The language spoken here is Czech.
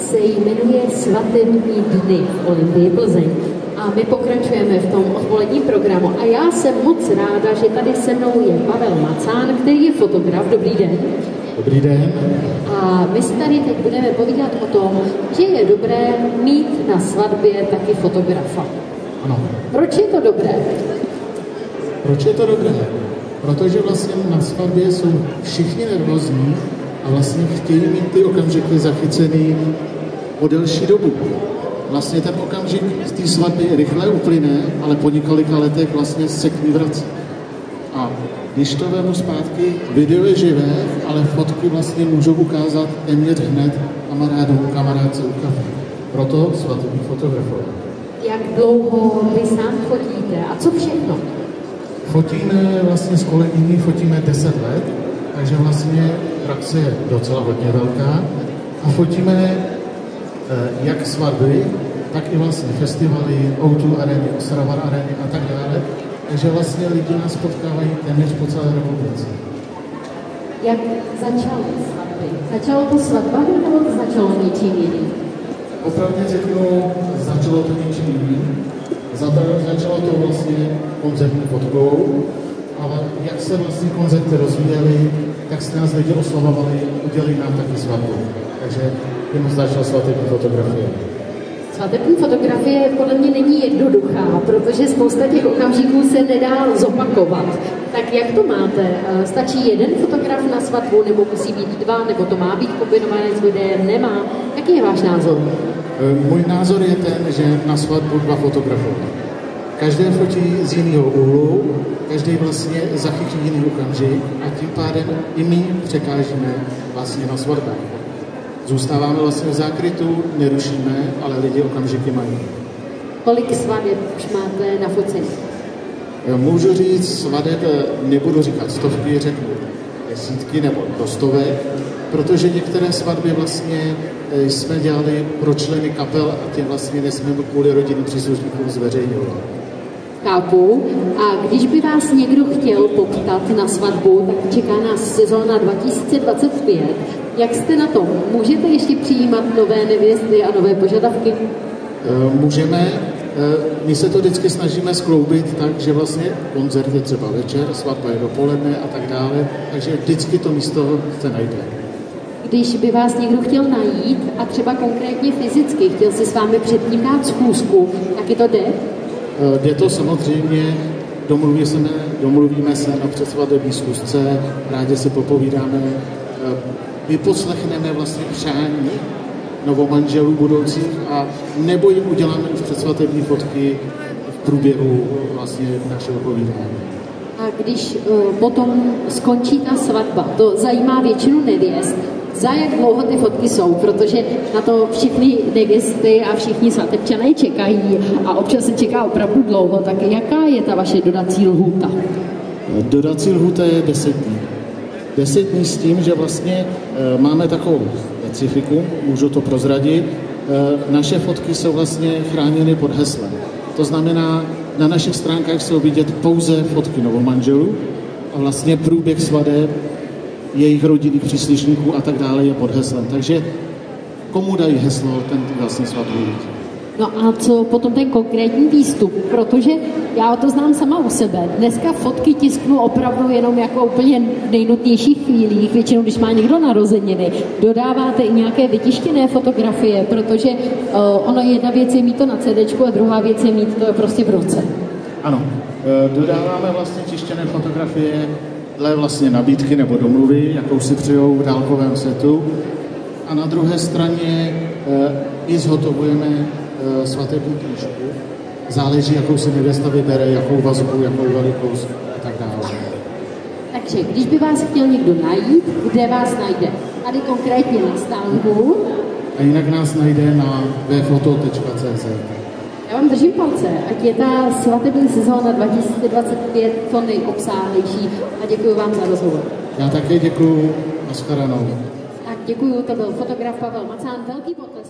se jmenuje Svatební dny v Olympii Plzeň. A my pokračujeme v tom odpoledním programu. A já jsem moc ráda, že tady se mnou je Pavel Macán, který je fotograf. Dobrý den. Dobrý den. A my si tady teď budeme povídat o tom, že je dobré mít na svatbě taky fotografa. Ano. Proč je to dobré? Proč je to dobré? Protože vlastně na svatbě jsou všichni nervózní a vlastně chtějí mít ty okamžiky zachycený o delší dobu. Vlastně ten okamžik z té svatby rychle uplyne, ale po několika letech vlastně se k ní vrací. A když to vemu zpátky, video je živé, ale fotky vlastně můžou ukázat téměř hned kamarádce u kafe. Proto svatební fotografové. Jak dlouho vy sám fotíte a co všechno? Fotíme vlastně s kolegyní, fotíme 10 let, takže vlastně praxe je docela hodně velká a fotíme jak svatby, tak i vlastně festivaly, O2 Areny, Ostrava Areny a tak dále. Takže vlastně lidi nás potkávají téměř po celé republice. Jak začaly svatby? Začalo to svatbami nebo začalo něčím jiným? Opravdu řeknu, začalo to něčím jiným. Začalo to vlastně koncertní fotkou, ale jak se vlastně koncerty rozvíjely, tak se nás lidi oslavovali, udělali nám taky svatbu. Takže jenom začala svatební fotografie. Svatební fotografie podle mě není jednoduchá, protože spousta těch okamžiků se nedá zopakovat. Tak jak to máte? Stačí jeden fotograf na svatbu, nebo musí být dva, nebo to má být kombinované s videem? Nemá? Jaký je váš názor? Můj názor je ten, že na svatbu dva fotografové. Každý fotí z jiného úhlu, každý vlastně zachytí jiný okamžik a tím pádem i my překážíme vlastně na svatbách. Zůstáváme vlastně v zákrytu, nerušíme, ale lidi okamžiky mají. Kolik svateb už máte na focení? Můžu říct, svateb nebudu říkat stovky, řeknu desítky nebo do stovek, protože některé svatby vlastně jsme dělali pro členy kapel a těm vlastně nesmíme kvůli rodiny příslušníků zveřejňovat. Chápu. A když by vás někdo chtěl poptat na svatbu, tak čeká nás sezóna 2025. Jak jste na tom? Můžete ještě přijímat nové nevěsty a nové požadavky? Můžeme. My se to vždycky snažíme skloubit tak, že vlastně koncert je třeba večer, svatba je dopoledne a tak dále, takže vždycky to místo se najde. Když by vás někdo chtěl najít a třeba konkrétně fyzicky chtěl si s vámi předtím dát schůzku, tak je to jde? Jde to samozřejmě, domluvíme se na předsvatební schůzce, rádi si popovídáme, vyposlechneme vlastně přání novomanželů budoucích a nebo jim uděláme už předsvatební fotky v průběhu vlastně našeho povídání. A když potom skončí ta svatba, to zajímá většinu nevěst, za jak dlouho ty fotky jsou, protože na to všechny nevěsty a všichni svatebčané čekají a občas se čeká opravdu dlouho, tak jaká je ta vaše dodací lhůta? Dodací lhůta je 10 dní. 10 dní s tím, že vlastně máme takovou specifiku, můžu to prozradit, naše fotky jsou vlastně chráněny pod heslem. To znamená, na našich stránkách jsou vidět pouze fotky novomanželů a vlastně průběh svateb, jejich rodinných příslušníků a tak dále je pod heslem. Takže komu dají heslo, ten vlastně svatbu vidí. No a co potom ten konkrétní výstup? Protože já to znám sama u sebe. Dneska fotky tisknu opravdu jenom jako úplně v nejnutnějších chvílích, většinou když má někdo narozeniny. Dodáváte i nějaké vytištěné fotografie, protože ono jedna věc je mít to na CDčku a druhá věc je mít to prostě v ruce. Ano, dodáváme vlastně tištěné fotografie dle vlastně nabídky nebo domluvy, jakou si přijou v dálkovém setu. A na druhé straně i zhotovujeme svatební knížku. Záleží, jakou si nevěsta vybere, jakou vazbu, jakou velikost a tak dále. Takže, když by vás chtěl někdo najít, kde vás najde? Tady konkrétně na stánku. A jinak nás najde na wfoto.cz. Já vám držím palce, ať je ta svatební sezóna 2025 co nejobsáhlejší a děkuji vám za rozhovor. Já také děkuji. Naschledanou. Tak děkuji, to byl fotograf Pavel Macán, velký potlesk.